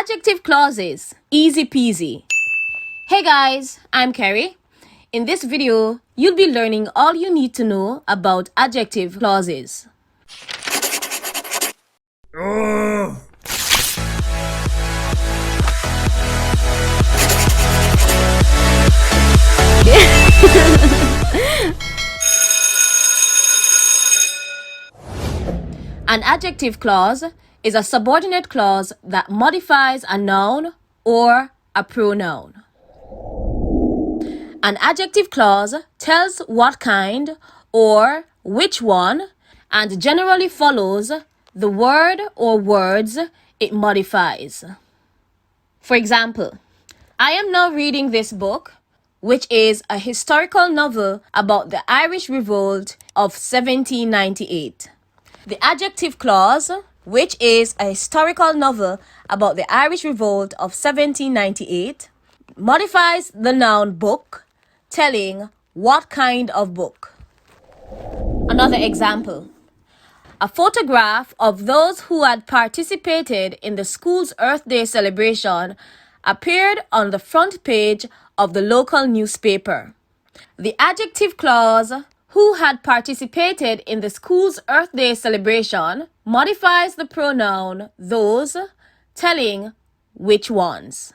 Adjective clauses, easy peasy. Hey guys, I'm Kerry. In this video, you'll be learning all you need to know about adjective clauses. An adjective clause is a subordinate clause that modifies a noun or a pronoun. An adjective clause tells what kind or which one and generally follows the word or words it modifies. For example, I am now reading this book, which is a historical novel about the Irish revolt of 1798. The adjective clause, which is a historical novel about the Irish revolt of 1798, modifies the noun book, telling what kind of book. Another example. A photograph of those who had participated in the school's Earth Day celebration appeared on the front page of the local newspaper. The adjective clause, who had participated in the school's Earth Day celebration, modifies the pronoun those, telling which ones.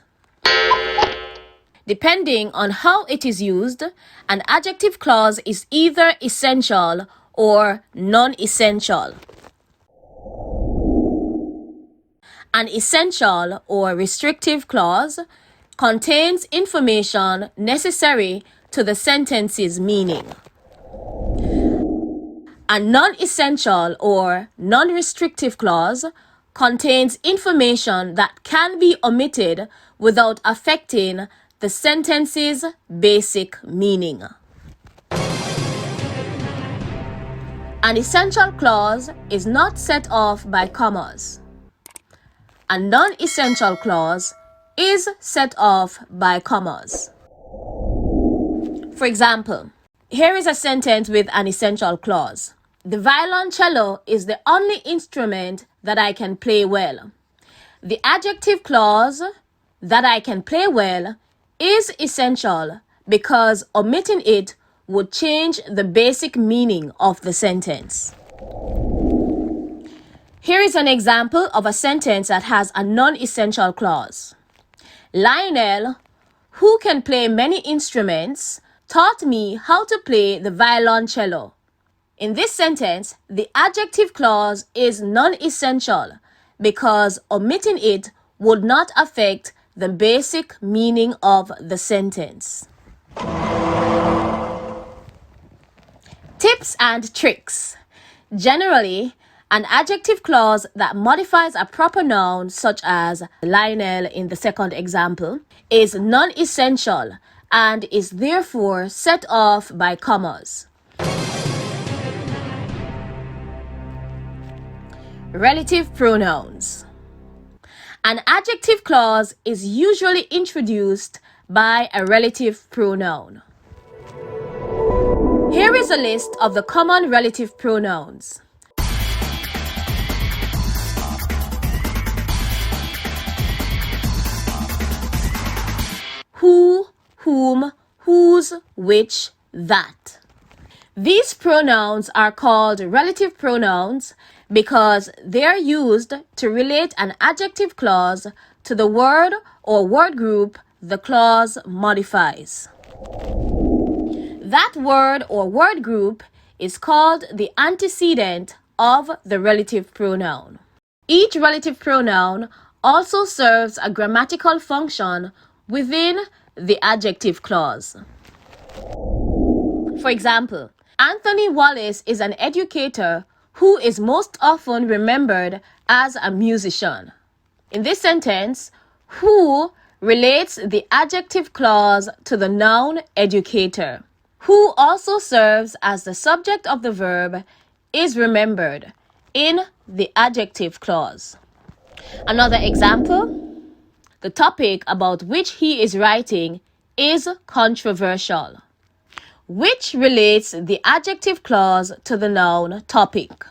Depending on how it is used, an adjective clause is either essential or non-essential. An essential or restrictive clause contains information necessary to the sentence's meaning. A non-essential or non-restrictive clause contains information that can be omitted without affecting the sentence's basic meaning. An essential clause is not set off by commas. A non-essential clause is set off by commas. For example, here is a sentence with an essential clause. The violoncello is the only instrument that I can play well. The adjective clause, that I can play well, is essential because omitting it would change the basic meaning of the sentence. Here is an example of a sentence that has a non-essential clause. Lionel, who can play many instruments, taught me how to play the violoncello. In this sentence, the adjective clause is non-essential because omitting it would not affect the basic meaning of the sentence. Tips and tricks. Generally, an adjective clause that modifies a proper noun, such as Lionel in the second example, is non-essential and is therefore set off by commas. Relative pronouns. An adjective clause is usually introduced by a relative pronoun. Here is a list of the common relative pronouns. Who, whom, whose, which, that. These pronouns are called relative pronouns because they are used to relate an adjective clause to the word or word group the clause modifies. That word or word group is called the antecedent of the relative pronoun. Each relative pronoun also serves a grammatical function within the adjective clause. For example, Anthony Wallace is an educator who is most often remembered as a musician. In this sentence, who relates the adjective clause to the noun educator. Who also serves as the subject of the verb is remembered in the adjective clause. Another example, the topic about which he is writing is controversial, which relates the adjective clause to the noun topic,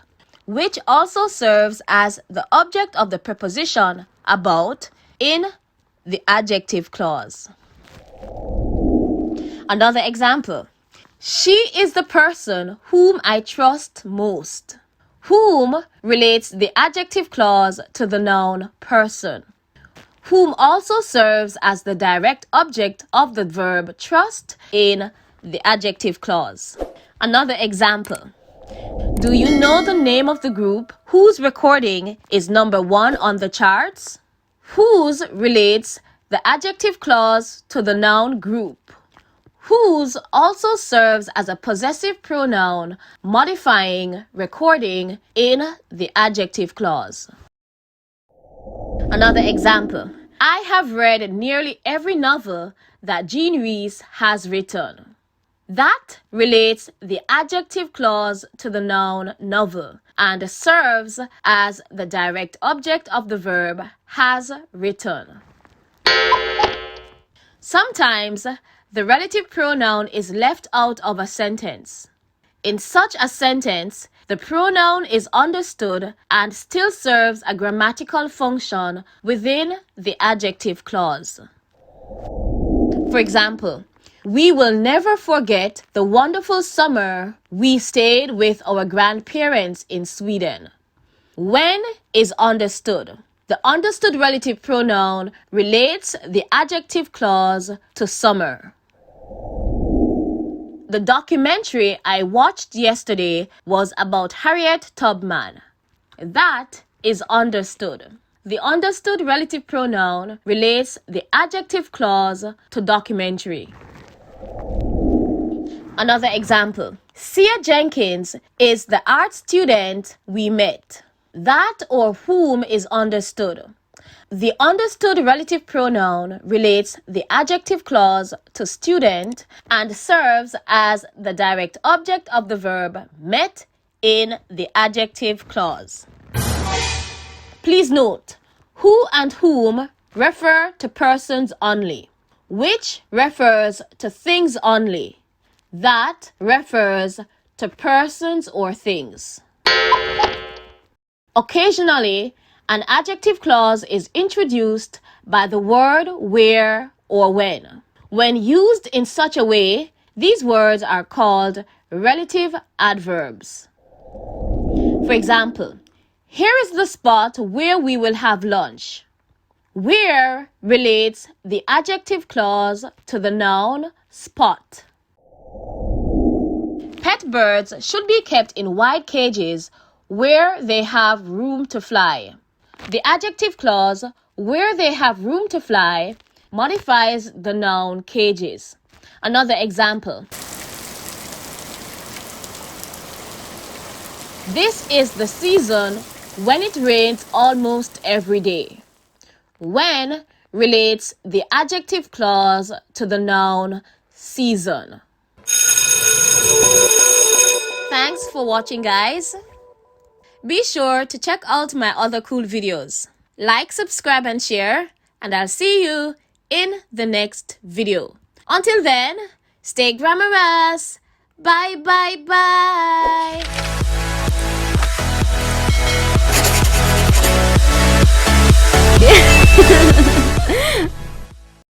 which also serves as the object of the preposition about in the adjective clause. Another example. She is the person whom I trust most. Whom relates the adjective clause to the noun person. Whom also serves as the direct object of the verb trust in the adjective clause. Another example. Do you know the name of the group whose recording is number 1 on the charts? Whose relates the adjective clause to the noun group. Whose also serves as a possessive pronoun modifying recording in the adjective clause. Another example. I have read nearly every novel that Jean Rhys has written. That relates the adjective clause to the noun novel and serves as the direct object of the verb has written. Sometimes the relative pronoun is left out of a sentence. In such a sentence, the pronoun is understood and still serves a grammatical function within the adjective clause. For example, we will never forget the wonderful summer we stayed with our grandparents in Sweden. When is understood. The understood relative pronoun relates the adjective clause to summer. The documentary I watched yesterday was about Harriet Tubman. That is understood. The understood relative pronoun relates the adjective clause to documentary. Another example. Sia Jenkins is the art student we met. That or whom is understood. The understood relative pronoun relates the adjective clause to student and serves as the direct object of the verb met in the adjective clause. Please note, who and whom refer to persons only. Which refers to things only. That refers to persons or things. Occasionally, an adjective clause is introduced by the word where or when. When used in such a way, these words are called relative adverbs. For example, here is the spot where we will have lunch. Where relates the adjective clause to the noun spot. Pet birds should be kept in wide cages where they have room to fly. The adjective clause, where they have room to fly, modifies the noun cages. Another example. This is the season when it rains almost every day. When relates the adjective clause to the noun season. Thanks for watching, guys. Be sure to check out my other cool videos. Like, subscribe, and share, and I'll see you in the next video. Until then, stay grammarous. Bye, bye, bye.